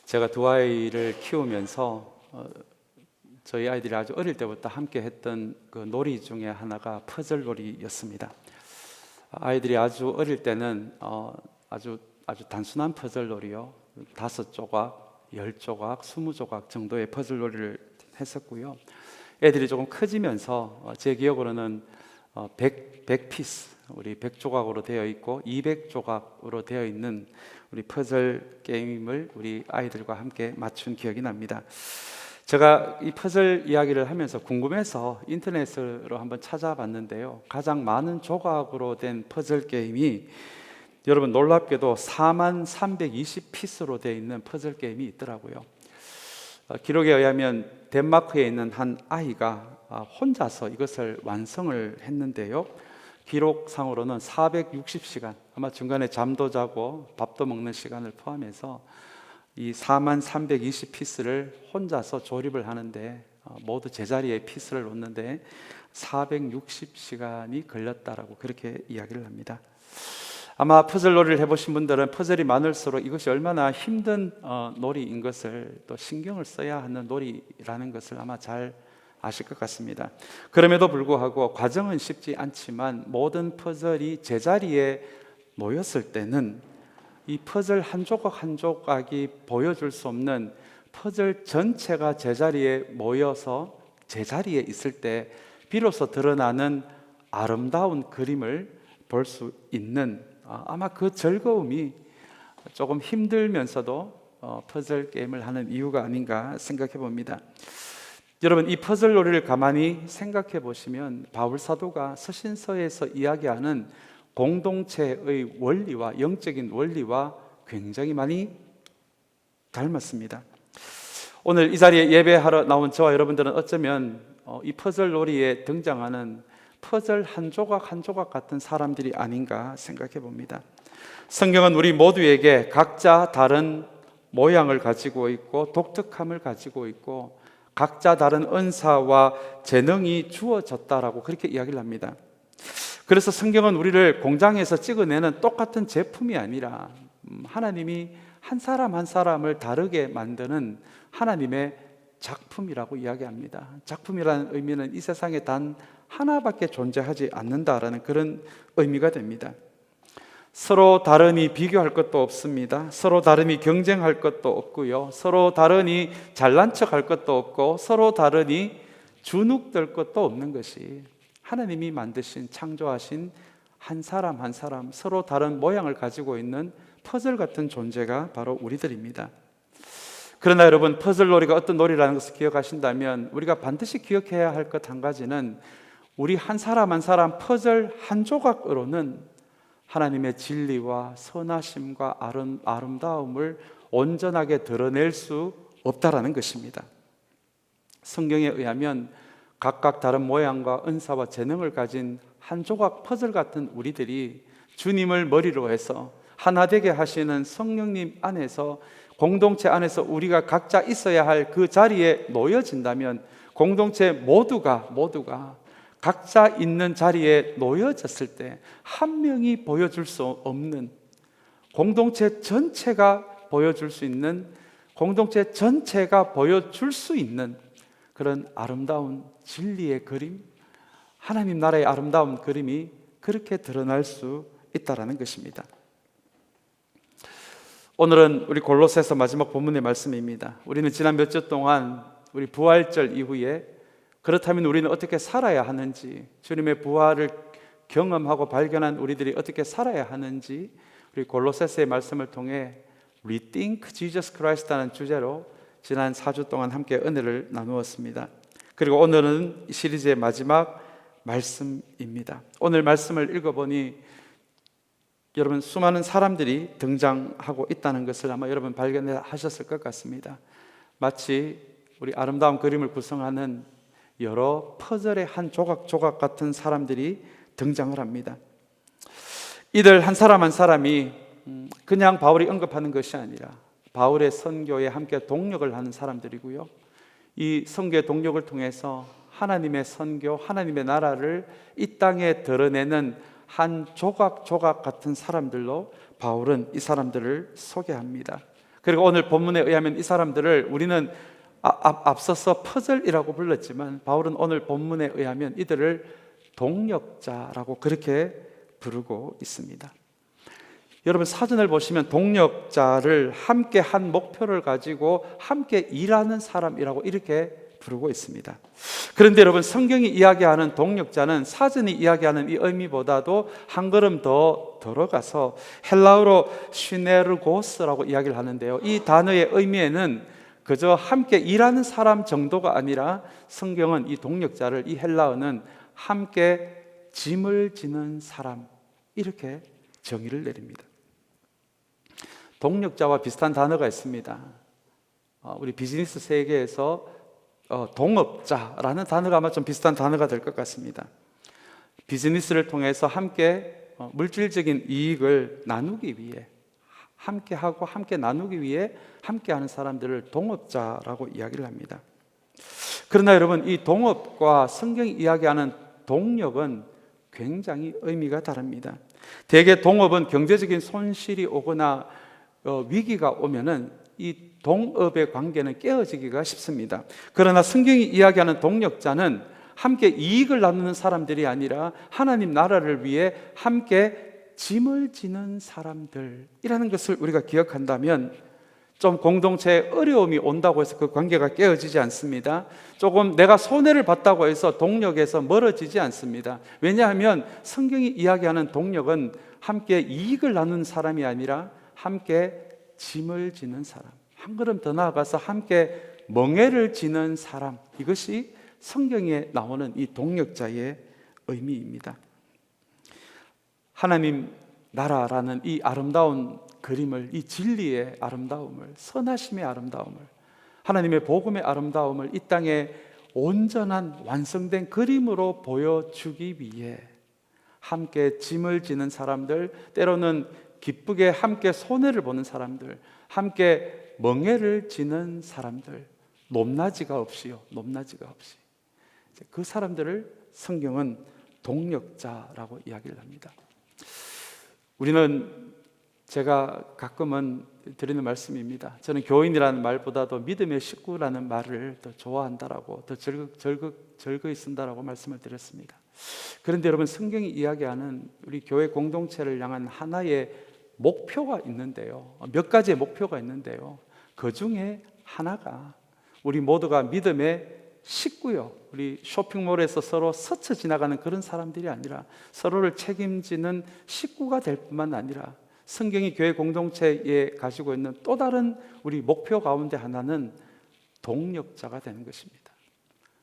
제가 두 아이를 키우면서 저희 아이들이 아주 어릴 때부터 함께 했던 그 놀이 중에 하나가 퍼즐 놀이였습니다. 아이들이 아주 어릴 때는 아주 단순한 퍼즐 놀이요, 5조각, 10조각, 20조각 정도의 퍼즐 놀이를 했었고요. 애들이 조금 커지면서 제 기억으로는 100피스, 우리 100조각으로 되어 있고 200조각으로 되어 있는 우리 퍼즐 게임을 우리 아이들과 함께 맞춘 기억이 납니다. 제가 이 퍼즐 이야기를 하면서 궁금해서 인터넷으로 한번 찾아봤는데요, 가장 많은 조각으로 된 퍼즐 게임이 여러분 놀랍게도 4320피스로 되어 있는 퍼즐 게임이 있더라고요. 기록에 의하면 덴마크에 있는 한 아이가 혼자서 이것을 완성을 했는데요, 기록상으로는 460시간, 아마 중간에 잠도 자고 밥도 먹는 시간을 포함해서 이 4320피스를 혼자서 조립을 하는데, 모두 제자리에 피스를 놓는데 460시간이 걸렸다라고 그렇게 이야기를 합니다. 아마 퍼즐 놀이를 해보신 분들은 퍼즐이 많을수록 이것이 얼마나 힘든 놀이인 것을, 또 신경을 써야 하는 놀이라는 것을 아마 잘 아실 것 같습니다. 그럼에도 불구하고 과정은 쉽지 않지만 모든 퍼즐이 제자리에 모였을 때는 이 퍼즐 한 조각 한 조각이 보여줄 수 없는 퍼즐 전체가 제자리에 모여서 제자리에 있을 때 비로소 드러나는 아름다운 그림을 볼 수 있는, 아마 그 즐거움이 조금 힘들면서도 퍼즐 게임을 하는 이유가 아닌가 생각해 봅니다. 여러분, 이 퍼즐 놀이를 가만히 생각해 보시면 바울 사도가 서신서에서 이야기하는 공동체의 원리와, 영적인 원리와 굉장히 많이 닮았습니다. 오늘 이 자리에 예배하러 나온 저와 여러분들은 어쩌면 이 퍼즐 놀이에 등장하는 퍼즐 한 조각 한 조각 같은 사람들이 아닌가 생각해 봅니다. 성경은 우리 모두에게 각자 다른 모양을 가지고 있고 독특함을 가지고 있고 각자 다른 은사와 재능이 주어졌다라고 그렇게 이야기를 합니다. 그래서 성경은 우리를 공장에서 찍어내는 똑같은 제품이 아니라 하나님이 한 사람 한 사람을 다르게 만드는 하나님의 작품이라고 이야기합니다. 작품이라는 의미는 이 세상에 단 하나밖에 존재하지 않는다라는 그런 의미가 됩니다. 서로 다르니 비교할 것도 없습니다. 서로 다르니 경쟁할 것도 없고요, 서로 다르니 잘난 척할 것도 없고, 서로 다르니 주눅들 것도 없는 것이 하나님이 만드신, 창조하신 한 사람 한 사람, 서로 다른 모양을 가지고 있는 퍼즐 같은 존재가 바로 우리들입니다. 그러나 여러분, 퍼즐 놀이가 어떤 놀이라는 것을 기억하신다면 우리가 반드시 기억해야 할 것 한 가지는, 우리 한 사람 한 사람 퍼즐 한 조각으로는 하나님의 진리와 선하심과 아름다움을 온전하게 드러낼 수 없다라는 것입니다. 성경에 의하면 각각 다른 모양과 은사와 재능을 가진 한 조각 퍼즐 같은 우리들이 주님을 머리로 해서 하나 되게 하시는 성령님 안에서, 공동체 안에서 우리가 각자 있어야 할 그 자리에 놓여진다면, 공동체 모두가 각자 있는 자리에 놓여졌을 때 한 명이 보여줄 수 없는, 공동체 전체가 보여줄 수 있는, 공동체 전체가 보여줄 수 있는 그런 아름다운 진리의 그림, 하나님 나라의 아름다운 그림이 그렇게 드러날 수 있다는 것입니다. 오늘은 우리 골로새서 마지막 본문의 말씀입니다. 우리는 지난 몇 주 동안 우리 부활절 이후에 그렇다면 우리는 어떻게 살아야 하는지, 주님의 부활을 경험하고 발견한 우리들이 어떻게 살아야 하는지, 우리 골로새서의 말씀을 통해 Rethink Jesus Christ라는 주제로 지난 4주 동안 함께 은혜를 나누었습니다. 그리고 오늘은 이 시리즈의 마지막 말씀입니다. 오늘 말씀을 읽어보니 여러분, 수많은 사람들이 등장하고 있다는 것을 아마 여러분 발견하셨을 것 같습니다. 마치 우리 아름다운 그림을 구성하는 여러 퍼즐의 한 조각 조각 같은 사람들이 등장을 합니다. 이들 한 사람 한 사람이 그냥 바울이 언급하는 것이 아니라 바울의 선교에 함께 동력을 하는 사람들이고요, 이 선교의 동력을 통해서 하나님의 선교, 하나님의 나라를 이 땅에 드러내는 한 조각 조각 같은 사람들로 바울은 이 사람들을 소개합니다. 그리고 오늘 본문에 의하면 이 사람들을 우리는 앞서서 퍼즐이라고 불렀지만 바울은 오늘 본문에 의하면 이들을 동력자라고 그렇게 부르고 있습니다. 여러분 사전을 보시면 동력자를 함께 한 목표를 가지고 함께 일하는 사람이라고 이렇게 부르고 있습니다. 그런데 여러분 성경이 이야기하는 동력자는 사전이 이야기하는 이 의미보다도 한 걸음 더 들어가서 헬라어로 시네르고스라고 이야기를 하는데요. 이 단어의 의미에는 그저 함께 일하는 사람 정도가 아니라 성경은 이 동력자를, 이 헬라어는 함께 짐을 지는 사람, 이렇게 정의를 내립니다. 동력자와 비슷한 단어가 있습니다. 우리 비즈니스 세계에서 동업자라는 단어가 아마 좀 비슷한 단어가 될 것 같습니다. 비즈니스를 통해서 함께 물질적인 이익을 나누기 위해, 함께 하고 함께 나누기 위해 함께 하는 사람들을 동업자라고 이야기를 합니다. 그러나 여러분, 이 동업과 성경이 이야기하는 동력은 굉장히 의미가 다릅니다. 대개 동업은 경제적인 손실이 오거나 위기가 오면은 이 동업의 관계는 깨어지기가 쉽습니다. 그러나 성경이 이야기하는 동력자는 함께 이익을 나누는 사람들이 아니라 하나님 나라를 위해 함께 짐을 지는 사람들이라는 것을 우리가 기억한다면 좀 공동체에 어려움이 온다고 해서 그 관계가 깨어지지 않습니다. 조금 내가 손해를 봤다고 해서 동력에서 멀어지지 않습니다. 왜냐하면 성경이 이야기하는 동력은 함께 이익을 나누는 사람이 아니라 함께 짐을 지는 사람, 한 걸음 더 나아가서 함께 멍에를 지는 사람, 이것이 성경에 나오는 이 동력자의 의미입니다. 하나님 나라라는 이 아름다운 그림을, 이 진리의 아름다움을, 선하심의 아름다움을, 하나님의 복음의 아름다움을 이 땅에 온전한 완성된 그림으로 보여주기 위해 함께 짐을 지는 사람들, 때로는 기쁘게 함께 손해를 보는 사람들, 함께 멍에를 지는 사람들, 높낮이가 없이요, 높낮이가 없이 그 사람들을 성경은 동력자라고 이야기를 합니다. 우리는, 제가 가끔은 드리는 말씀입니다. 저는 교인이라는 말보다도 믿음의 식구라는 말을 더 좋아한다라고, 더 절거히 쓴다라고 말씀을 드렸습니다. 그런데 여러분, 성경이 이야기하는 우리 교회 공동체를 향한 하나의 목표가 있는데요, 몇 가지의 목표가 있는데요, 그 중에 하나가 우리 모두가 믿음의 식구요, 우리 쇼핑몰에서 서로 스쳐 지나가는 그런 사람들이 아니라 서로를 책임지는 식구가 될 뿐만 아니라 성경이 교회 공동체에 가지고 있는 또 다른 우리 목표 가운데 하나는 동력자가 되는 것입니다.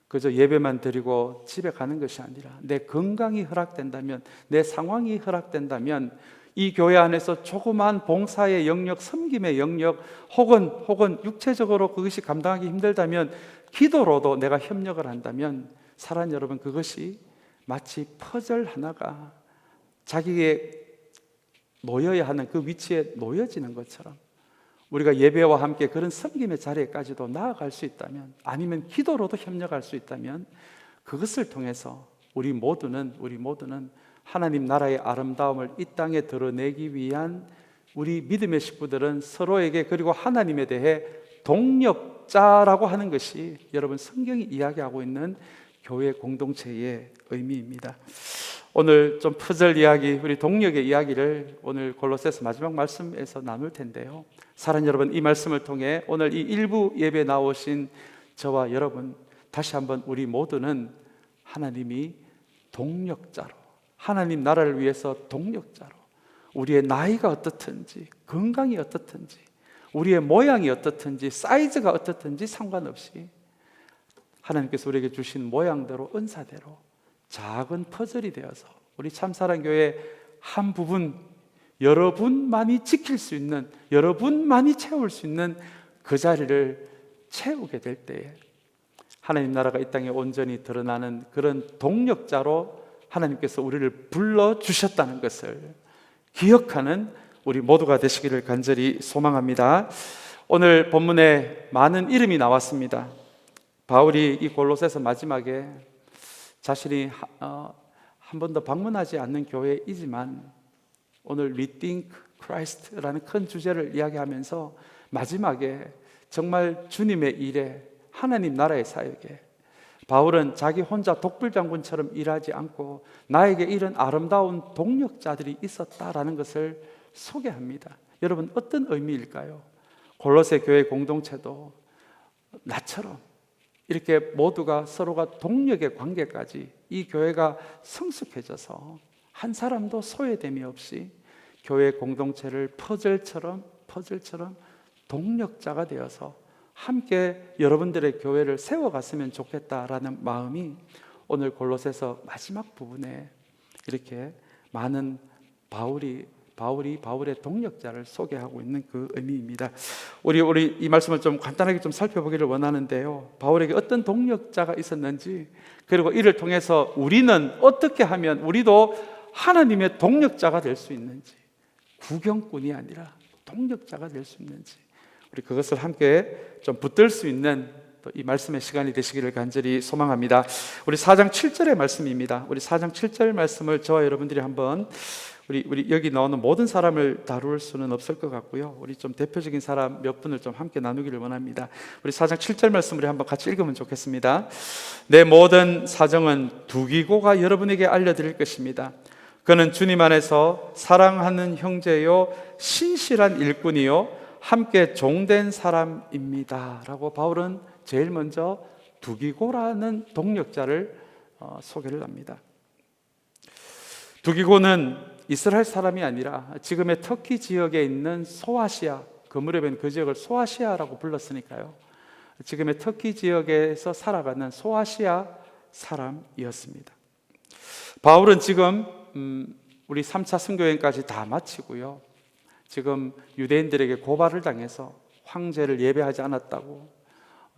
그저 예배만 드리고 집에 가는 것이 아니라 내 건강이 허락된다면, 내 상황이 허락된다면 이 교회 안에서 조그만 봉사의 영역, 섬김의 영역, 혹은 육체적으로 그것이 감당하기 힘들다면 기도로도 내가 협력을 한다면, 사랑하는 여러분, 그것이 마치 퍼즐 하나가 자기의 놓여야 하는 그 위치에 놓여지는 것처럼 우리가 예배와 함께 그런 섬김의 자리에까지도 나아갈 수 있다면, 아니면 기도로도 협력할 수 있다면, 그것을 통해서 우리 모두는 하나님 나라의 아름다움을 이 땅에 드러내기 위한, 우리 믿음의 식구들은 서로에게, 그리고 하나님에 대해 동력자라고 하는 것이 여러분 성경이 이야기하고 있는 교회 공동체의 의미입니다. 오늘 좀 퍼즐 이야기, 우리 동력의 이야기를 오늘 골로새서 마지막 말씀에서 나눌 텐데요, 사랑하는 여러분, 이 말씀을 통해 오늘 이 일부 예배에 나오신 저와 여러분, 다시 한번 우리 모두는 하나님이 동력자로, 하나님 나라를 위해서 동력자로, 우리의 나이가 어떻든지, 건강이 어떻든지, 우리의 모양이 어떻든지, 사이즈가 어떻든지 상관없이 하나님께서 우리에게 주신 모양대로, 은사대로 작은 퍼즐이 되어서 우리 참사랑교회 한 부분, 여러분만이 지킬 수 있는, 여러분만이 채울 수 있는 그 자리를 채우게 될 때에 하나님 나라가 이 땅에 온전히 드러나는 그런 동력자로 하나님께서 우리를 불러주셨다는 것을 기억하는 우리 모두가 되시기를 간절히 소망합니다. 오늘 본문에 많은 이름이 나왔습니다. 바울이 이 골로새서 마지막에 자신이 한 번도 방문하지 않는 교회이지만 오늘 Rethink Christ라는 큰 주제를 이야기하면서 마지막에 정말 주님의 일에, 하나님 나라의 사역에 바울은 자기 혼자 독불장군처럼 일하지 않고 나에게 이런 아름다운 동력자들이 있었다라는 것을 소개합니다. 여러분, 어떤 의미일까요? 골로새 교회 공동체도 나처럼 이렇게 모두가 서로가 동력의 관계까지 이 교회가 성숙해져서 한 사람도 소외됨이 없이 교회 공동체를 퍼즐처럼 동력자가 되어서 함께 여러분들의 교회를 세워갔으면 좋겠다라는 마음이 오늘 골로새서 마지막 부분에 이렇게 많은 바울의 동력자를 소개하고 있는 그 의미입니다. 우리 이 말씀을 좀 간단하게 좀 살펴보기를 원하는데요. 바울에게 어떤 동력자가 있었는지, 그리고 이를 통해서 우리는 어떻게 하면 우리도 하나님의 동력자가 될 수 있는지, 구경꾼이 아니라 동력자가 될 수 있는지, 우리 그것을 함께 좀 붙들 수 있는 또 이 말씀의 시간이 되시기를 간절히 소망합니다. 우리 4장 7절의 말씀입니다. 우리 4장 7절 말씀을 저와 여러분들이 한번 우리 여기 나오는 모든 사람을 다룰 수는 없을 것 같고요. 우리 좀 대표적인 사람 몇 분을 좀 함께 나누기를 원합니다. 우리 4장 7절 말씀 우리 한번 같이 읽으면 좋겠습니다. 내 모든 사정은 두기고가 여러분에게 알려드릴 것입니다. 그는 주님 안에서 사랑하는 형제요 신실한 일꾼이요 함께 종된 사람입니다 라고 바울은 제일 먼저 두기고라는 동력자를 소개를 합니다. 두기고는 이스라엘 사람이 아니라 지금의 터키 지역에 있는 소아시아, 그 무렵엔 그 지역을 소아시아라고 불렀으니까요, 지금의 터키 지역에서 살아가는 소아시아 사람이었습니다. 바울은 지금 우리 3차 선교여행까지 다 마치고요, 지금 유대인들에게 고발을 당해서 황제를 예배하지 않았다고,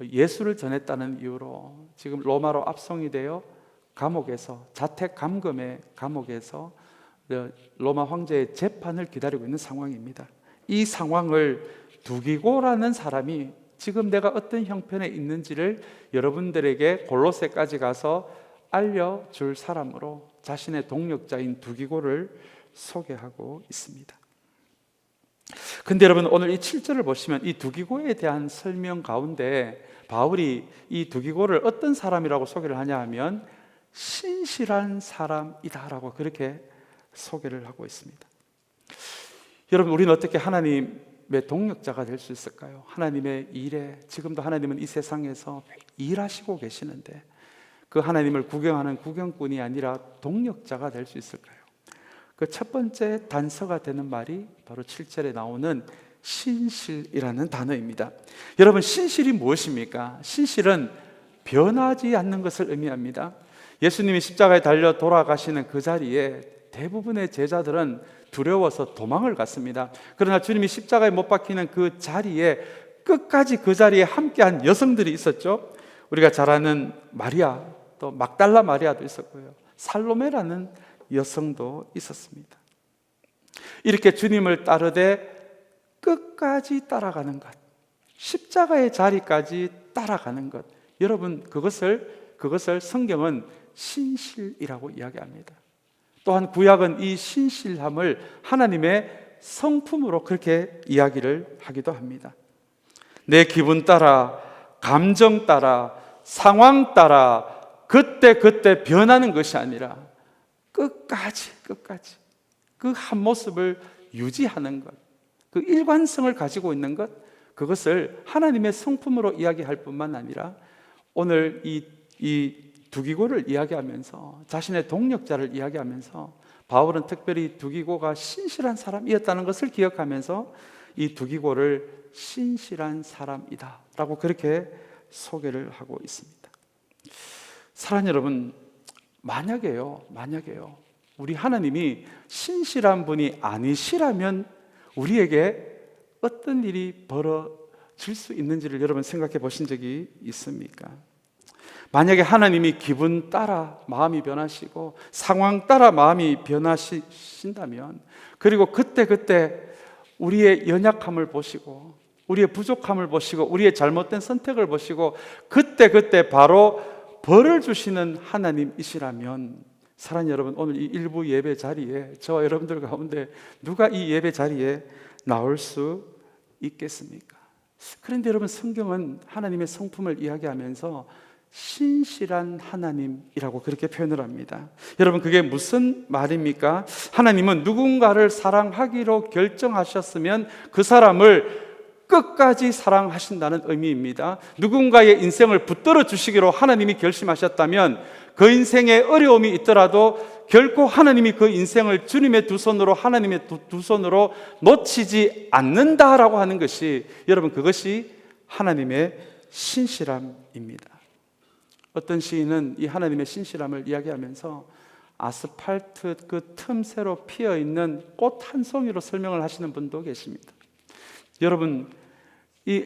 예수를 전했다는 이유로 지금 로마로 압송이 되어 감옥에서, 자택 감금의 감옥에서 로마 황제의 재판을 기다리고 있는 상황입니다. 이 상황을 두기고라는 사람이 지금 내가 어떤 형편에 있는지를 여러분들에게 골로새까지 가서 알려줄 사람으로 자신의 동력자인 두기고를 소개하고 있습니다. 근데 여러분, 오늘 이 7절을 보시면 이 두기고에 대한 설명 가운데 바울이 이 두기고를 어떤 사람이라고 소개를 하냐 하면 신실한 사람이다라고 그렇게 소개를 하고 있습니다. 여러분, 우리는 어떻게 하나님의 동력자가 될 수 있을까요? 하나님의 일에, 지금도 하나님은 이 세상에서 일하시고 계시는데 그 하나님을 구경하는 구경꾼이 아니라 동력자가 될 수 있을까요? 그 첫 번째 단서가 되는 말이 바로 7절에 나오는 신실이라는 단어입니다. 여러분, 신실이 무엇입니까? 신실은 변하지 않는 것을 의미합니다. 예수님이 십자가에 달려 돌아가시는 그 자리에 대부분의 제자들은 두려워서 도망을 갔습니다. 그러나 주님이 십자가에 못 박히는 그 자리에 끝까지 그 자리에 함께한 여성들이 있었죠. 우리가 잘 아는 마리아, 또 막달라 마리아도 있었고요, 살로메라는 여성도 있었습니다. 이렇게 주님을 따르되 끝까지 따라가는 것, 십자가의 자리까지 따라가는 것, 여러분, 그것을 성경은 신실이라고 이야기합니다. 또한 구약은 이 신실함을 하나님의 성품으로 그렇게 이야기를 하기도 합니다. 내 기분 따라, 감정 따라, 상황 따라 그때 변하는 것이 아니라 끝까지 그 한 모습을 유지하는 것, 그 일관성을 가지고 있는 것, 그것을 하나님의 성품으로 이야기할 뿐만 아니라 오늘 이 두기고를 이야기하면서, 자신의 동력자를 이야기하면서 바울은 특별히 두기고가 신실한 사람이었다는 것을 기억하면서 이 두기고를 신실한 사람이다 라고 그렇게 소개를 하고 있습니다. 사랑하는 여러분, 만약에요 우리 하나님이 신실한 분이 아니시라면 우리에게 어떤 일이 벌어질 수 있는지를 여러분 생각해 보신 적이 있습니까? 만약에 하나님이 기분 따라 마음이 변하시고 상황 따라 마음이 변하신다면, 그리고 그때 우리의 연약함을 보시고 우리의 부족함을 보시고 우리의 잘못된 선택을 보시고 그때 바로 벌을 주시는 하나님이시라면, 사랑하는 여러분, 오늘 이 일부 예배 자리에 저와 여러분들 가운데 누가 이 예배 자리에 나올 수 있겠습니까? 그런데 여러분, 성경은 하나님의 성품을 이야기하면서 신실한 하나님이라고 그렇게 표현을 합니다. 여러분, 그게 무슨 말입니까? 하나님은 누군가를 사랑하기로 결정하셨으면 그 사람을 끝까지 사랑하신다는 의미입니다. 누군가의 인생을 붙들어 주시기로 하나님이 결심하셨다면 그 인생에 어려움이 있더라도 결코 하나님이 그 인생을 주님의 두 손으로, 하나님의 두 손으로 놓치지 않는다라고 하는 것이, 여러분, 그것이 하나님의 신실함입니다. 어떤 시인은 이 하나님의 신실함을 이야기하면서 아스팔트 그 틈새로 피어있는 꽃 한 송이로 설명을 하시는 분도 계십니다. 여러분, 이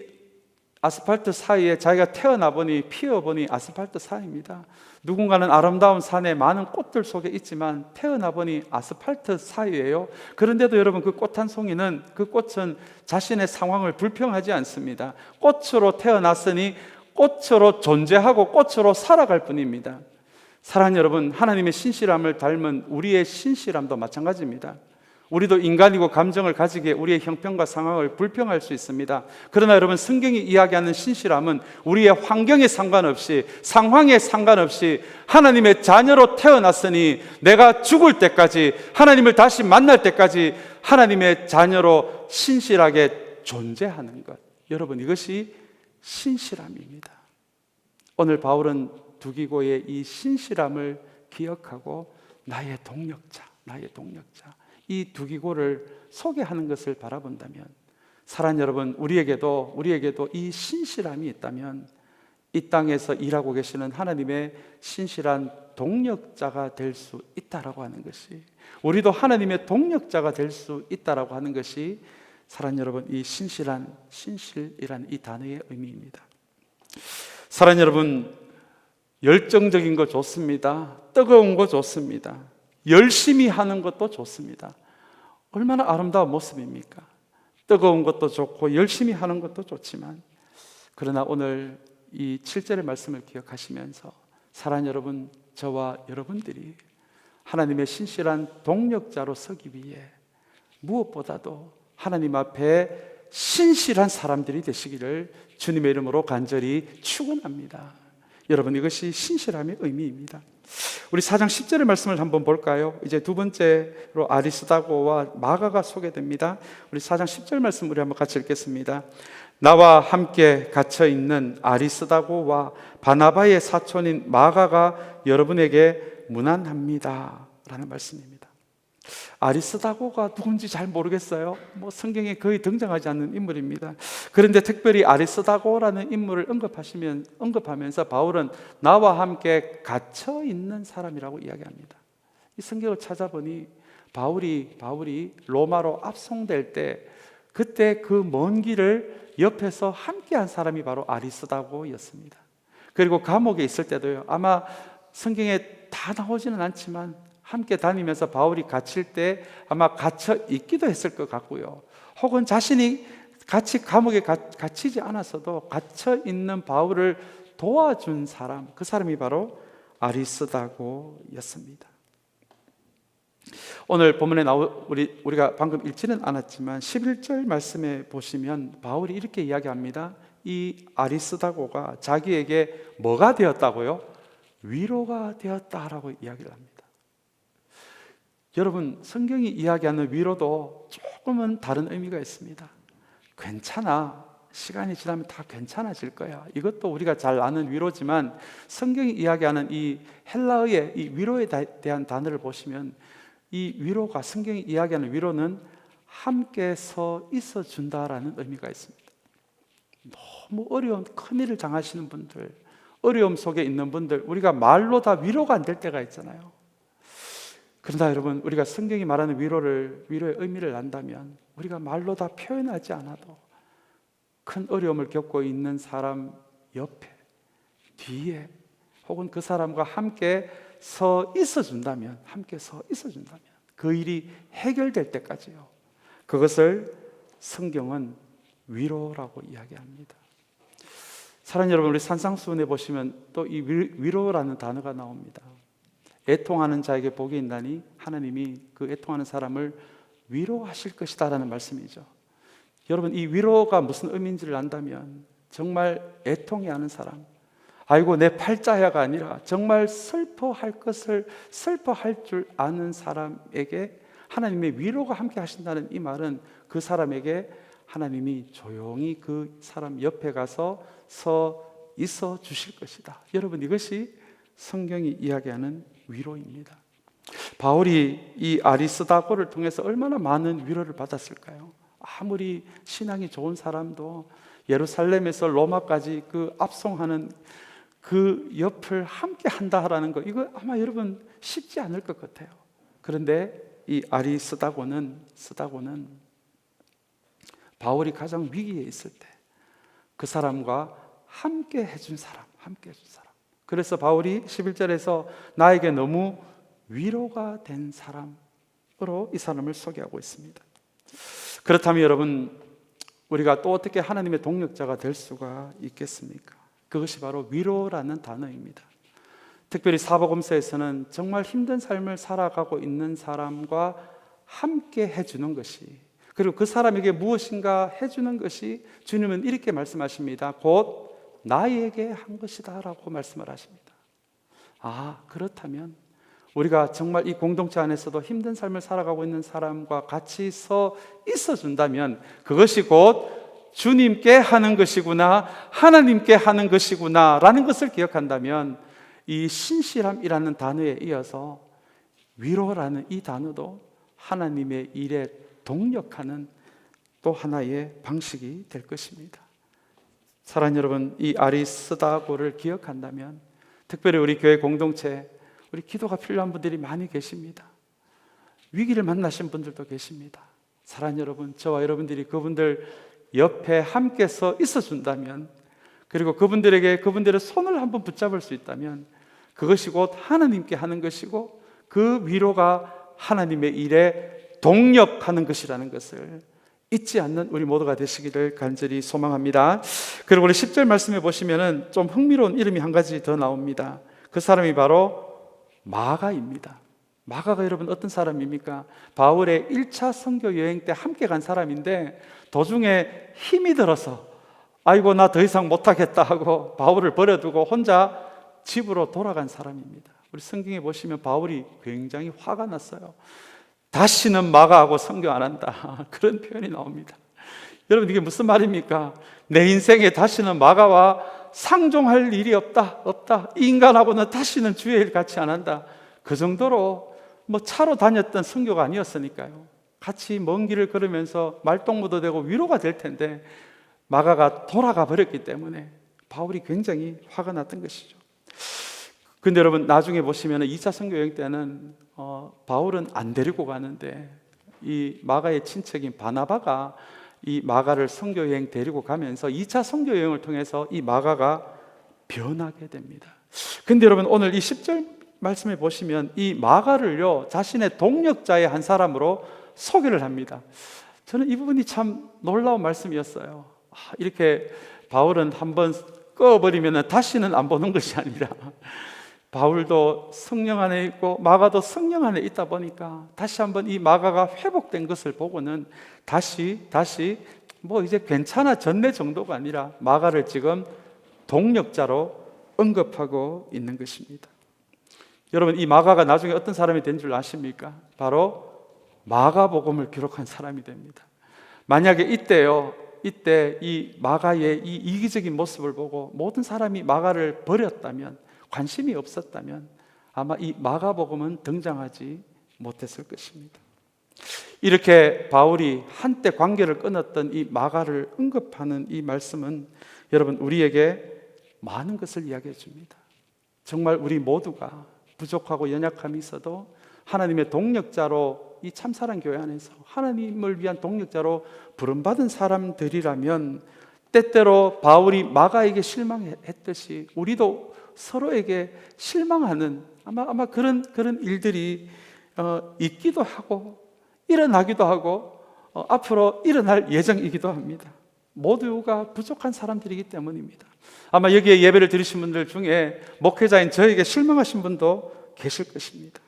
아스팔트 사이에 자기가 태어나 보니, 피어보니 아스팔트 사이입니다. 누군가는 아름다운 산에 많은 꽃들 속에 있지만 태어나 보니 아스팔트 사이예요. 그런데도 여러분, 그 꽃 한 송이는, 그 꽃은 자신의 상황을 불평하지 않습니다. 꽃으로 태어났으니 꽃으로 존재하고 꽃으로 살아갈 뿐입니다. 사랑하는 여러분, 하나님의 신실함을 닮은 우리의 신실함도 마찬가지입니다. 우리도 인간이고 감정을 가지기에 우리의 형편과 상황을 불평할 수 있습니다. 그러나 여러분, 성경이 이야기하는 신실함은 우리의 환경에 상관없이, 상황에 상관없이 하나님의 자녀로 태어났으니 내가 죽을 때까지, 하나님을 다시 만날 때까지 하나님의 자녀로 신실하게 존재하는 것, 여러분, 이것이 신실함입니다. 오늘 바울은 두기고의 이 신실함을 기억하고 나의 동력자, 이 두기고를 소개하는 것을 바라본다면, 사랑하는 여러분, 우리에게도 이 신실함이 있다면 이 땅에서 일하고 계시는 하나님의 신실한 동력자가 될 수 있다라고 하는 것이, 우리도 하나님의 동력자가 될 수 있다라고 하는 것이, 사랑하는 여러분, 이 신실이라는 이 단어의 의미입니다. 사랑하는 여러분, 열정적인 거 좋습니다. 뜨거운 거 좋습니다. 열심히 하는 것도 좋습니다. 얼마나 아름다운 모습입니까? 뜨거운 것도 좋고 열심히 하는 것도 좋지만, 그러나 오늘 이 7절의 말씀을 기억하시면서 사랑하는 여러분, 저와 여러분들이 하나님의 신실한 동력자로 서기 위해 무엇보다도 하나님 앞에 신실한 사람들이 되시기를 주님의 이름으로 간절히 축원합니다. 여러분, 이것이 신실함의 의미입니다. 우리 4장 10절의 말씀을 한번 볼까요? 이제 두 번째로 아리스다고와 마가가 소개됩니다. 우리 4장 10절 말씀 우리 한번 같이 읽겠습니다. 나와 함께 갇혀 있는 아리스다고와 바나바의 사촌인 마가가 여러분에게 문안합니다 라는 말씀입니다. 아리스다고가 누군지 잘 모르겠어요. 성경에 거의 등장하지 않는 인물입니다. 그런데 특별히 아리스다고라는 인물을 언급하면서 바울은 나와 함께 갇혀 있는 사람이라고 이야기합니다. 이 성경을 찾아보니 바울이 로마로 압송될 때, 그때 그 먼 길을 옆에서 함께한 사람이 바로 아리스다고였습니다. 그리고 감옥에 있을 때도요, 아마 성경에 다 나오지는 않지만 함께 다니면서 바울이 갇힐 때 아마 갇혀 있기도 했을 것 같고요, 혹은 자신이 같이 감옥에 갇히지 않았어도 갇혀 있는 바울을 도와준 사람, 그 사람이 바로 아리스다고였습니다. 오늘 본문에 우리가 방금 읽지는 않았지만 11절 말씀에 보시면 바울이 이렇게 이야기합니다. 이 아리스다고가 자기에게 뭐가 되었다고요? 위로가 되었다라고 이야기를 합니다. 여러분, 성경이 이야기하는 위로도 조금은 다른 의미가 있습니다. 괜찮아, 시간이 지나면 다 괜찮아질 거야. 이것도 우리가 잘 아는 위로지만, 성경이 이야기하는 이 헬라어의 이 위로에 대한 단어를 보시면, 이 위로가, 성경이 이야기하는 위로는 함께 서 있어 준다라는 의미가 있습니다. 너무 어려운 큰 일을 당하시는 분들, 어려움 속에 있는 분들, 우리가 말로 다 위로가 안 될 때가 있잖아요. 그러나 여러분, 우리가 성경이 말하는 위로의 의미를 안다면, 우리가 말로 다 표현하지 않아도 큰 어려움을 겪고 있는 사람 옆에, 뒤에, 혹은 그 사람과 함께 서 있어 준다면, 그 일이 해결될 때까지요, 그것을 성경은 위로라고 이야기합니다. 사랑하는 여러분, 우리 산상수훈에 보시면 또 이 위로라는 단어가 나옵니다. 애통하는 자에게 복이 있나니 하나님이 그 애통하는 사람을 위로하실 것이다 라는 말씀이죠. 여러분, 이 위로가 무슨 의미인지를 안다면 정말 애통해하는 사람, 아이고 내 팔자야가 아니라 정말 슬퍼할 것을 슬퍼할 줄 아는 사람에게 하나님의 위로가 함께 하신다는 이 말은 그 사람에게 하나님이 조용히 그 사람 옆에 가서 서 있어 주실 것이다. 여러분, 이것이 성경이 이야기하는 위로입니다. 바울이 이 아리스다고를 통해서 얼마나 많은 위로를 받았을까요? 아무리 신앙이 좋은 사람도 예루살렘에서 로마까지 그 압송하는 그 옆을 함께 한다라는 거, 이거 아마 여러분 쉽지 않을 것 같아요. 그런데 이 아리스다고는 바울이 가장 위기에 있을 때 그 사람과 함께 해준 사람. 그래서 바울이 11절에서 나에게 너무 위로가 된 사람으로 이 사람을 소개하고 있습니다. 그렇다면 여러분, 우리가 또 어떻게 하나님의 동력자가 될 수가 있겠습니까? 그것이 바로 위로라는 단어입니다. 특별히 사복음서에서는 정말 힘든 삶을 살아가고 있는 사람과 함께 해주는 것이, 그리고 그 사람에게 무엇인가 해주는 것이, 주님은 이렇게 말씀하십니다. 곧 나에게 한 것이다 라고 말씀을 하십니다. 그렇다면 우리가 정말 이 공동체 안에서도 힘든 삶을 살아가고 있는 사람과 같이 서 있어준다면 그것이 곧 주님께 하는 것이구나, 하나님께 하는 것이구나 라는 것을 기억한다면 이 신실함이라는 단어에 이어서 위로라는 이 단어도 하나님의 일에 동력하는 또 하나의 방식이 될 것입니다. 사랑하는 여러분, 이 아리스다고를 기억한다면 특별히 우리 교회 공동체, 우리 기도가 필요한 분들이 많이 계십니다. 위기를 만나신 분들도 계십니다. 사랑하는 여러분, 저와 여러분들이 그분들 옆에 함께 서 있어준다면, 그리고 그분들에게 그분들의 손을 한번 붙잡을 수 있다면 그것이 곧 하나님께 하는 것이고 그 위로가 하나님의 일에 동력하는 것이라는 것을 잊지 않는 우리 모두가 되시기를 간절히 소망합니다. 그리고 우리 10절 말씀해 보시면은 좀 흥미로운 이름이 한 가지 더 나옵니다. 그 사람이 바로 마가입니다. 마가가 여러분 어떤 사람입니까? 바울의 1차 선교 여행 때 함께 간 사람인데 도중에 힘이 들어서 아이고 나 더 이상 못하겠다 하고 바울을 버려두고 혼자 집으로 돌아간 사람입니다. 우리 성경에 보시면 바울이 굉장히 화가 났어요. 다시는 마가하고 선교 안 한다, 그런 표현이 나옵니다. 여러분, 이게 무슨 말입니까? 내 인생에 다시는 마가와 상종할 일이 없다. 이 인간하고는 다시는 주의 일 같이 안 한다. 그 정도로 차로 다녔던 선교가 아니었으니까요. 같이 먼 길을 걸으면서 말동무도 되고 위로가 될 텐데 마가가 돌아가 버렸기 때문에 바울이 굉장히 화가 났던 것이죠. 근데 여러분, 나중에 보시면 2차 선교 여행 때는 바울은 안 데리고 가는데 이 마가의 친척인 바나바가 이 마가를 선교 여행 데리고 가면서 2차 선교 여행을 통해서 이 마가가 변하게 됩니다. 근데 여러분, 오늘 이 10절 말씀에 보시면 이 마가를요 자신의 동력자의 한 사람으로 소개를 합니다. 저는 이 부분이 참 놀라운 말씀이었어요. 이렇게 바울은 한번 꺼버리면 다시는 안 보는 것이 아니라 바울도 성령 안에 있고 마가도 성령 안에 있다 보니까 다시 한번 이 마가가 회복된 것을 보고는 다시 이제 괜찮아졌네 정도가 아니라 마가를 지금 동력자로 언급하고 있는 것입니다. 여러분, 이 마가가 나중에 어떤 사람이 된 줄 아십니까? 바로 마가복음을 기록한 사람이 됩니다. 만약에 이때 이 마가의 이 이기적인 모습을 보고 모든 사람이 마가를 버렸다면, 관심이 없었다면 아마 이 마가복음은 등장하지 못했을 것입니다. 이렇게 바울이 한때 관계를 끊었던 이 마가를 언급하는 이 말씀은 여러분, 우리에게 많은 것을 이야기해 줍니다. 정말 우리 모두가 부족하고 연약함이 있어도 하나님의 동력자로, 이 참사랑 교회 안에서 하나님을 위한 동력자로 부름받은 사람들이라면 때때로 바울이 마가에게 실망했듯이 우리도 서로에게 실망하는 아마 그런 일들이 있기도 하고 일어나기도 하고 앞으로 일어날 예정이기도 합니다. 모두가 부족한 사람들이기 때문입니다. 아마 여기에 예배를 드리신 분들 중에 목회자인 저에게 실망하신 분도 계실 것입니다.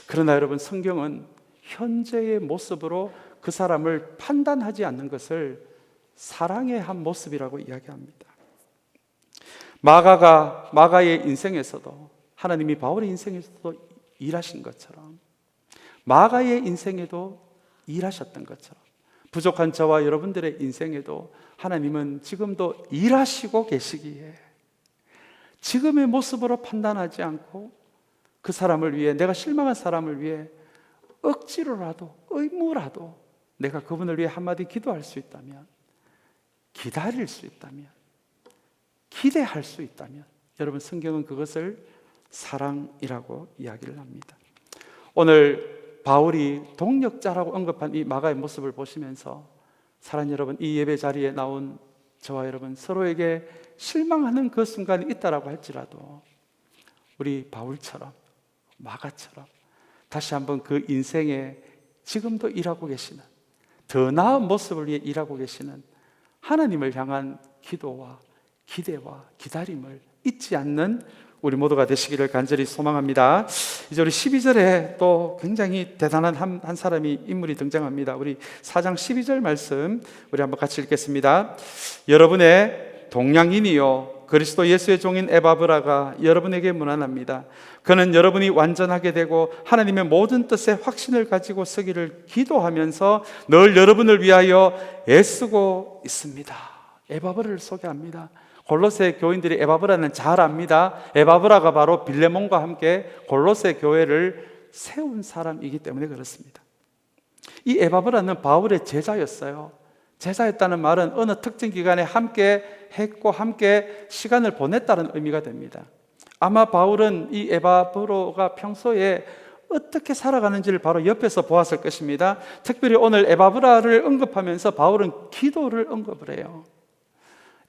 그러나 여러분, 성경은 현재의 모습으로 그 사람을 판단하지 않는 것을 사랑의 한 모습이라고 이야기합니다. 마가의 인생에서도 하나님이 바울의 인생에서도 일하신 것처럼 마가의 인생에도 일하셨던 것처럼 부족한 저와 여러분들의 인생에도 하나님은 지금도 일하시고 계시기에 지금의 모습으로 판단하지 않고 그 사람을 위해, 내가 실망한 사람을 위해 억지로라도 의무라도 내가 그분을 위해 한마디 기도할 수 있다면, 기다릴 수 있다면, 기대할 수 있다면, 여러분 성경은 그것을 사랑이라고 이야기를 합니다. 오늘 바울이 동력자라고 언급한 이 마가의 모습을 보시면서 사랑하는 여러분, 이 예배 자리에 나온 저와 여러분 서로에게 실망하는 그 순간이 있다라고 할지라도 우리 바울처럼 마가처럼 다시 한번 그 인생에 지금도 일하고 계시는, 더 나은 모습을 위해 일하고 계시는 하나님을 향한 기도와 기대와 기다림을 잊지 않는 우리 모두가 되시기를 간절히 소망합니다. 이제 우리 12절에 또 굉장히 대단한 한 사람이 인물이 등장합니다. 우리 4장 12절 말씀 우리 한번 같이 읽겠습니다. 여러분의 동양인이요 그리스도 예수의 종인 에바브라가 여러분에게 문안합니다. 그는 여러분이 완전하게 되고 하나님의 모든 뜻에 확신을 가지고 서기를 기도하면서 늘 여러분을 위하여 애쓰고 있습니다. 에바브라를 소개합니다. 골로새 교인들이 에바브라는 잘 압니다. 에바브라가 바로 빌레몬과 함께 골로새 교회를 세운 사람이기 때문에 그렇습니다. 이 에바브라는 바울의 제자였어요. 제자였다는 말은 어느 특정 기간에 함께 했고 함께 시간을 보냈다는 의미가 됩니다. 아마 바울은 이 에바브라가 평소에 어떻게 살아가는지를 바로 옆에서 보았을 것입니다. 특별히 오늘 에바브라를 언급하면서 바울은 기도를 언급을 해요.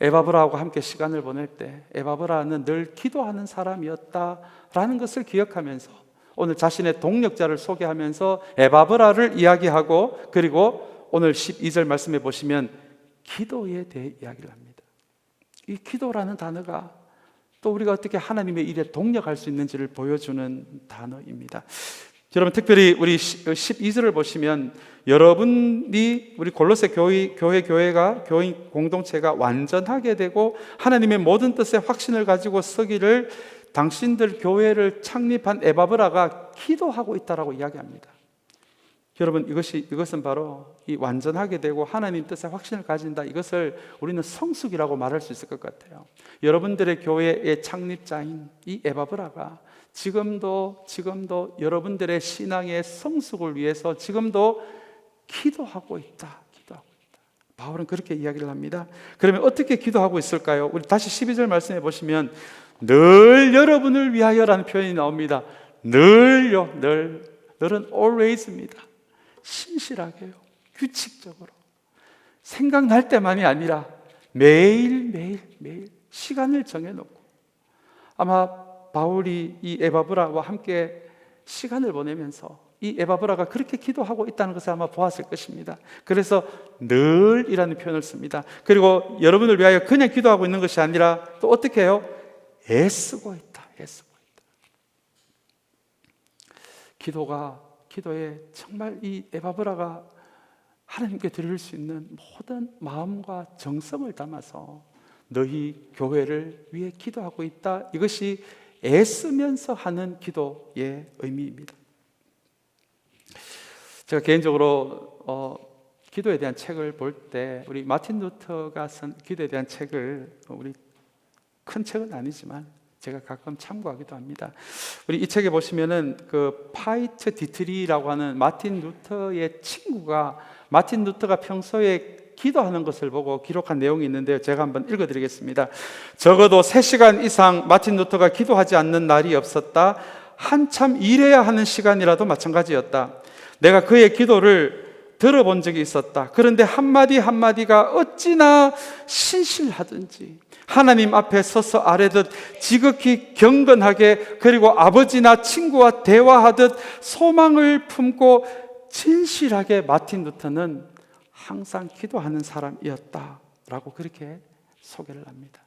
에바브라하고 함께 시간을 보낼 때 에바브라는 늘 기도하는 사람이었다라는 것을 기억하면서 오늘 자신의 동력자를 소개하면서 에바브라를 이야기하고, 그리고 오늘 12절 말씀해 보시면 기도에 대해 이야기를 합니다. 이 기도라는 단어가 또 우리가 어떻게 하나님의 일에 동력할 수 있는지를 보여주는 단어입니다. 여러분 특별히 우리 12절을 보시면 여러분이 우리 골로새 교회가 교인 공동체가 완전하게 되고 하나님의 모든 뜻에 확신을 가지고 서기를 당신들 교회를 창립한 에바브라가 기도하고 있다라고 이야기합니다. 여러분 이것은 바로 이 완전하게 되고 하나님 뜻에 확신을 가진다, 이것을 우리는 성숙이라고 말할 수 있을 것 같아요. 여러분들의 교회의 창립자인 이 에바브라가 지금도 여러분들의 신앙의 성숙을 위해서 지금도 기도하고 있다. 바울은 그렇게 이야기를 합니다. 그러면 어떻게 기도하고 있을까요? 우리 다시 12절 말씀해 보시면 늘 여러분을 위하여라는 표현이 나옵니다. 늘요, 늘은 always입니다. 신실하게요, 규칙적으로 생각날 때만이 아니라 매일 시간을 정해놓고, 아마 바울이 이 에바브라와 함께 시간을 보내면서 이 에바브라가 그렇게 기도하고 있다는 것을 아마 보았을 것입니다. 그래서 늘이라는 표현을 씁니다. 그리고 여러분을 위하여 그냥 기도하고 있는 것이 아니라 또 어떻게 해요? 애쓰고 있다. 기도에 정말 이 에바브라가 하나님께 드릴 수 있는 모든 마음과 정성을 담아서 너희 교회를 위해 기도하고 있다. 이것이 애쓰면서 하는 기도의 의미입니다. 제가 개인적으로 기도에 대한 책을 볼 때 우리 마틴 루터가 쓴 기도에 대한 책을, 우리 큰 책은 아니지만 제가 가끔 참고하기도 합니다. 우리 이 책에 보시면은 그 파이트 디트리라고 하는 마틴 루터의 친구가 마틴 루터가 평소에 기도하는 것을 보고 기록한 내용이 있는데요. 제가 한번 읽어드리겠습니다. 적어도 3시간 이상 마틴 루터가 기도하지 않는 날이 없었다. 한참 일해야 하는 시간이라도 마찬가지였다. 내가 그의 기도를 들어본 적이 있었다. 그런데 한마디 한마디가 어찌나 신실하든지 하나님 앞에 서서 아뢰듯 지극히 경건하게, 그리고 아버지나 친구와 대화하듯 소망을 품고 진실하게 마틴 루터는 항상 기도하는 사람이었다라고 그렇게 소개를 합니다.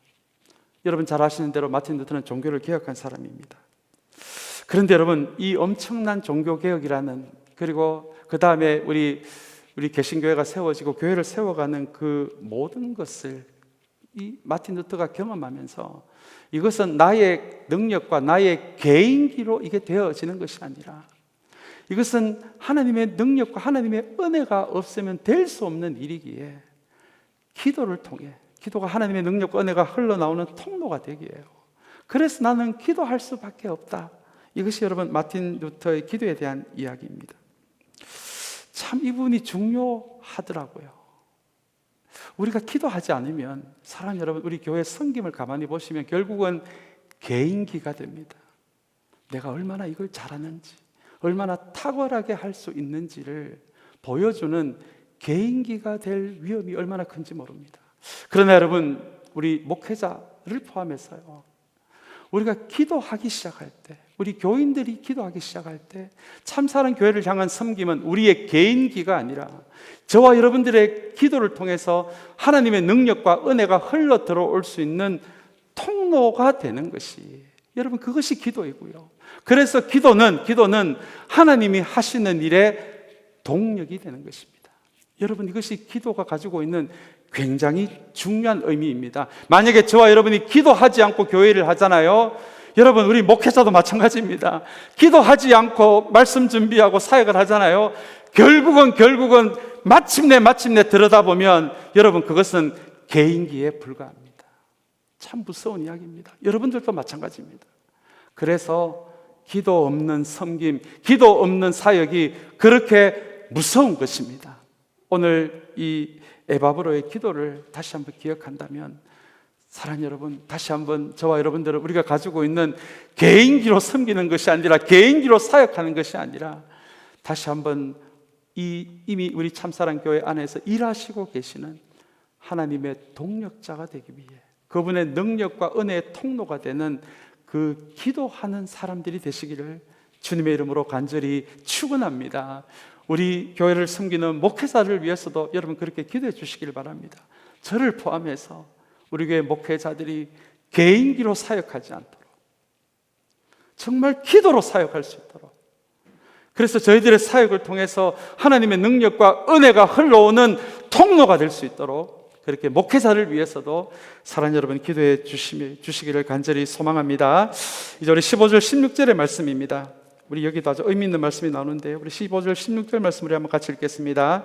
여러분 잘 아시는 대로 마틴 루터는 종교를 개혁한 사람입니다. 그런데 여러분, 이 엄청난 종교개혁이라는, 그리고 그 다음에 우리 우리 개신교회가 세워지고 교회를 세워가는 그 모든 것을 이 마틴 루터가 경험하면서 이것은 나의 능력과 나의 개인기로 이게 되어지는 것이 아니라 이것은 하나님의 능력과 하나님의 은혜가 없으면 될 수 없는 일이기에 기도를 통해, 기도가 하나님의 능력과 은혜가 흘러나오는 통로가 되기에 그래서 나는 기도할 수밖에 없다. 이것이 여러분 마틴 루터의 기도에 대한 이야기입니다. 참 이 부분이 중요하더라고요. 우리가 기도하지 않으면 사랑 여러분, 우리 교회 섬김을 가만히 보시면 결국은 개인기가 됩니다. 내가 얼마나 이걸 잘하는지, 얼마나 탁월하게 할 수 있는지를 보여주는 개인기가 될 위험이 얼마나 큰지 모릅니다. 그러나 여러분, 우리 목회자를 포함해서요, 우리가 기도하기 시작할 때, 우리 교인들이 기도하기 시작할 때 참사랑 교회를 향한 섬김은 우리의 개인기가 아니라 저와 여러분들의 기도를 통해서 하나님의 능력과 은혜가 흘러 들어올 수 있는 통로가 되는 것이, 여러분, 그것이 기도이고요. 그래서 기도는 하나님이 하시는 일의 동력이 되는 것입니다. 여러분, 이것이 기도가 가지고 있는 굉장히 중요한 의미입니다. 만약에 저와 여러분이 기도하지 않고 교회를 하잖아요. 여러분, 우리 목회자도 마찬가지입니다. 기도하지 않고 말씀 준비하고 사역을 하잖아요. 결국은 마침내 들여다보면 여러분, 그것은 개인기에 불과합니다. 참 무서운 이야기입니다. 여러분들도 마찬가지입니다. 그래서 기도 없는 섬김, 기도 없는 사역이 그렇게 무서운 것입니다. 오늘 이 에바브로의 기도를 다시 한번 기억한다면, 사랑 여러분, 다시 한번 저와 여러분들은 우리가 가지고 있는 개인기로 섬기는 것이 아니라, 개인기로 사역하는 것이 아니라, 다시 한번 이미 우리 참사랑교회 안에서 일하시고 계시는 하나님의 동력자가 되기 위해, 그분의 능력과 은혜의 통로가 되는 그 기도하는 사람들이 되시기를 주님의 이름으로 간절히 축원합니다. 우리 교회를 섬기는 목회자를 위해서도 여러분 그렇게 기도해 주시길 바랍니다. 저를 포함해서 우리 교회 목회자들이 개인기로 사역하지 않도록, 정말 기도로 사역할 수 있도록, 그래서 저희들의 사역을 통해서 하나님의 능력과 은혜가 흘러오는 통로가 될 수 있도록 그렇게 목회자를 위해서도 사랑하는 여러분 기도해 주시기를 간절히 소망합니다. 이제 우리 15절 16절의 말씀입니다. 우리 여기도 아주 의미 있는 말씀이 나오는데, 우리 15절 16절 말씀을 한번 같이 읽겠습니다.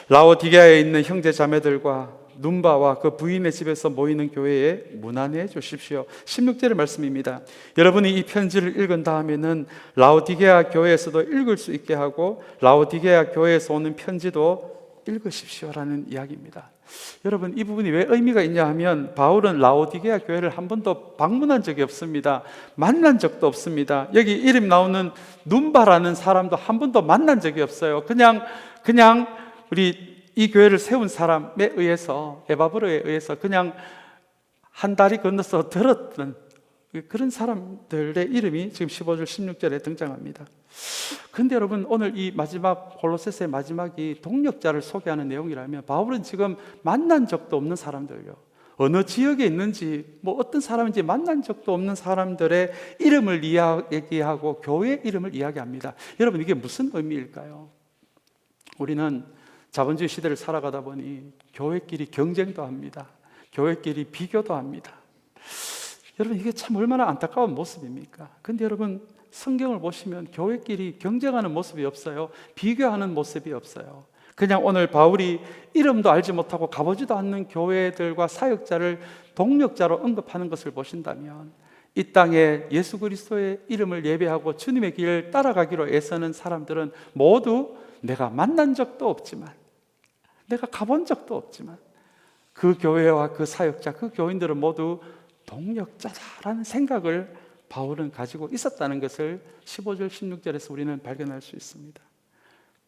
라오디게아에 있는 형제 자매들과 눈바와 그 부인의 집에서 모이는 교회에 문안해 주십시오. 16절의 말씀입니다. 여러분이 이 편지를 읽은 다음에는 라오디게아 교회에서도 읽을 수 있게 하고 라오디게아 교회에서 오는 편지도 읽으십시오라는 이야기입니다. 여러분, 이 부분이 왜 의미가 있냐 하면, 바울은 라오디게아 교회를 한 번도 방문한 적이 없습니다. 만난 적도 없습니다. 여기 이름 나오는 눈바라는 사람도 한 번도 만난 적이 없어요. 그냥 우리 이 교회를 세운 사람에 의해서, 에바브로에 의해서 그냥 한 다리 건너서 들었던 그런 사람들의 이름이 지금 15절 16절에 등장합니다. 그런데 여러분, 오늘 이 마지막 골로새서의 마지막이 동력자를 소개하는 내용이라면, 바울은 지금 만난 적도 없는 사람들요, 어느 지역에 있는지 어떤 사람인지 만난 적도 없는 사람들의 이름을 이야기하고 교회 이름을 이야기합니다. 여러분, 이게 무슨 의미일까요? 우리는 자본주의 시대를 살아가다 보니 교회끼리 경쟁도 합니다. 교회끼리 비교도 합니다. 여러분, 이게 참 얼마나 안타까운 모습입니까? 근데 여러분, 성경을 보시면 교회끼리 경쟁하는 모습이 없어요. 비교하는 모습이 없어요. 그냥 오늘 바울이 이름도 알지 못하고 가보지도 않는 교회들과 사역자를 동력자로 언급하는 것을 보신다면, 이 땅에 예수 그리스도의 이름을 예배하고 주님의 길을 따라가기로 애쓰는 사람들은 모두 내가 만난 적도 없지만, 내가 가본 적도 없지만, 그 교회와 그 사역자, 그 교인들은 모두 동력자다라는 생각을 바울은 가지고 있었다는 것을 15절 16절에서 우리는 발견할 수 있습니다.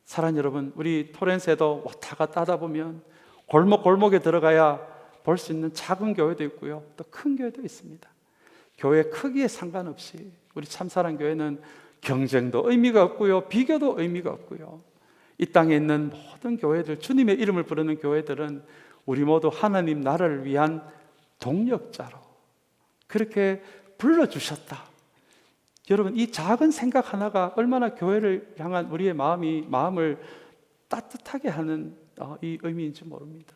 사랑하는 여러분, 우리 토렌스에도 왔다 갔다 하다 보면 골목에 들어가야 볼 수 있는 작은 교회도 있고요, 또 큰 교회도 있습니다. 교회 크기에 상관없이 우리 참사랑 교회는 경쟁도 의미가 없고요, 비교도 의미가 없고요, 이 땅에 있는 모든 교회들, 주님의 이름을 부르는 교회들은 우리 모두 하나님 나라를 위한 동력자로 그렇게 불러주셨다. 여러분, 이 작은 생각 하나가 얼마나 교회를 향한 우리의 마음을 따뜻하게 하는 이 의미인지 모릅니다.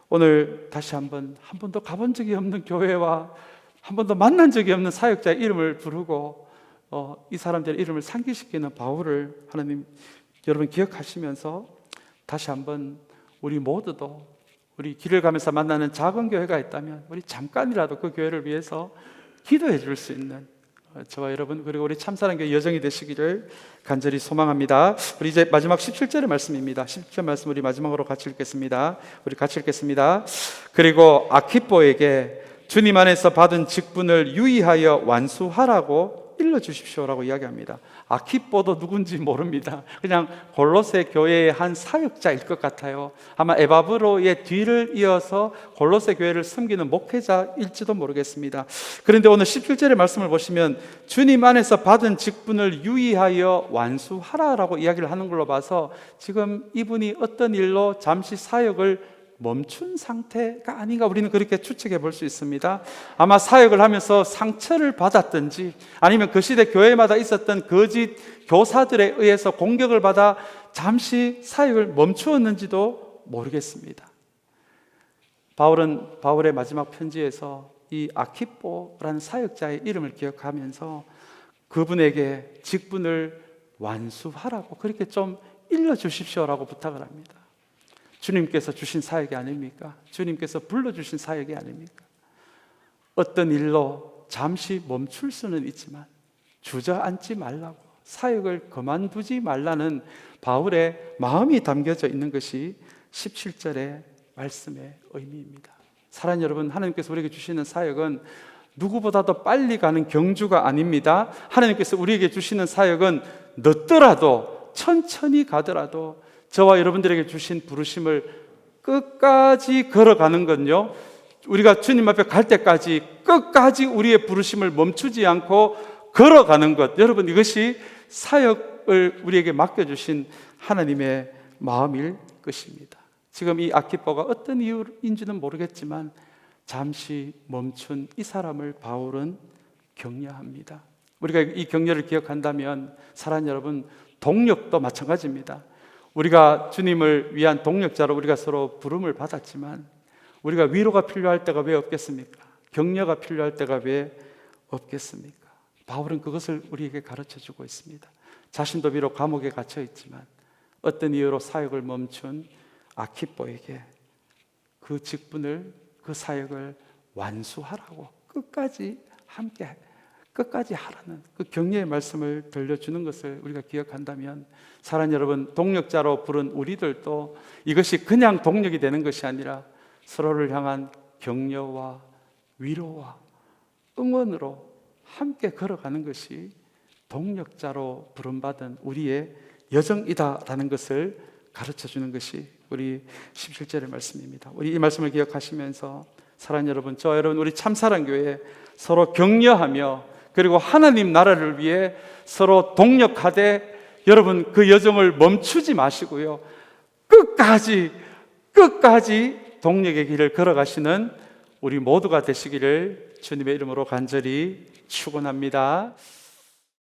오늘 다시 한 번도 가본 적이 없는 교회와 한 번도 만난 적이 없는 사역자의 이름을 부르고 이 사람들의 이름을 상기시키는 바울을 하나님 여러분 기억하시면서 다시 한번 우리 모두도 우리 길을 가면서 만나는 작은 교회가 있다면 우리 잠깐이라도 그 교회를 위해서 기도해 줄 수 있는 저와 여러분 그리고 우리 참사랑교회 여정이 되시기를 간절히 소망합니다. 우리 이제 마지막 17절의 말씀입니다. 17절 말씀 우리 마지막으로 같이 읽겠습니다. 우리 같이 읽겠습니다. 그리고 아키뽀에게 주님 안에서 받은 직분을 유의하여 완수하라고 일러주십시오라고 이야기합니다. 아키뽀도 누군지 모릅니다. 그냥 골로새 교회의 한 사역자일 것 같아요. 아마 에바브로의 뒤를 이어서 골로새 교회를 섬기는 목회자일지도 모르겠습니다. 그런데 오늘 17절의 말씀을 보시면 주님 안에서 받은 직분을 유의하여 완수하라라고 이야기를 하는 걸로 봐서 지금 이분이 어떤 일로 잠시 사역을 멈춘 상태가 아닌가 우리는 그렇게 추측해 볼 수 있습니다. 아마 사역을 하면서 상처를 받았든지 아니면 그 시대 교회마다 있었던 거짓 교사들에 의해서 공격을 받아 잠시 사역을 멈추었는지도 모르겠습니다. 바울은 바울의 마지막 편지에서 이 아키뽀라는 사역자의 이름을 기억하면서 그분에게 직분을 완수하라고 그렇게 좀 일러주십시오라고 부탁을 합니다. 주님께서 주신 사역이 아닙니까? 주님께서 불러주신 사역이 아닙니까? 어떤 일로 잠시 멈출 수는 있지만 주저앉지 말라고 사역을 그만두지 말라는 바울의 마음이 담겨져 있는 것이 17절의 말씀의 의미입니다. 사랑하는 여러분, 하나님께서 우리에게 주시는 사역은 누구보다도 빨리 가는 경주가 아닙니다. 하나님께서 우리에게 주시는 사역은 늦더라도 천천히 가더라도 저와 여러분들에게 주신 부르심을 끝까지 걸어가는 건요, 우리가 주님 앞에 갈 때까지 끝까지 우리의 부르심을 멈추지 않고 걸어가는 것, 여러분 이것이 사역을 우리에게 맡겨주신 하나님의 마음일 것입니다. 지금 이 아키뽀가 어떤 이유인지는 모르겠지만 잠시 멈춘 이 사람을 바울은 격려합니다. 우리가 이 격려를 기억한다면 사랑하는 여러분, 동력도 마찬가지입니다. 우리가 주님을 위한 동력자로 우리가 서로 부름을 받았지만 우리가 위로가 필요할 때가 왜 없겠습니까? 격려가 필요할 때가 왜 없겠습니까? 바울은 그것을 우리에게 가르쳐주고 있습니다. 자신도 비록 감옥에 갇혀 있지만 어떤 이유로 사역을 멈춘 아키뽀에게 그 직분을, 그 사역을 완수하라고 끝까지 함께 끝까지 하라는 그 격려의 말씀을 들려주는 것을 우리가 기억한다면 사랑하는 여러분, 동력자로 부른 우리들도 이것이 그냥 동력이 되는 것이 아니라 서로를 향한 격려와 위로와 응원으로 함께 걸어가는 것이 동력자로 부름받은 우리의 여정이다라는 것을 가르쳐주는 것이 우리 17절의 말씀입니다. 우리 이 말씀을 기억하시면서 사랑하는 여러분, 저와 여러분 우리 참사랑교회 서로 격려하며 그리고 하나님 나라를 위해 서로 동력하되 여러분 그 여정을 멈추지 마시고요, 끝까지 동력의 길을 걸어가시는 우리 모두가 되시기를 주님의 이름으로 간절히 축원합니다.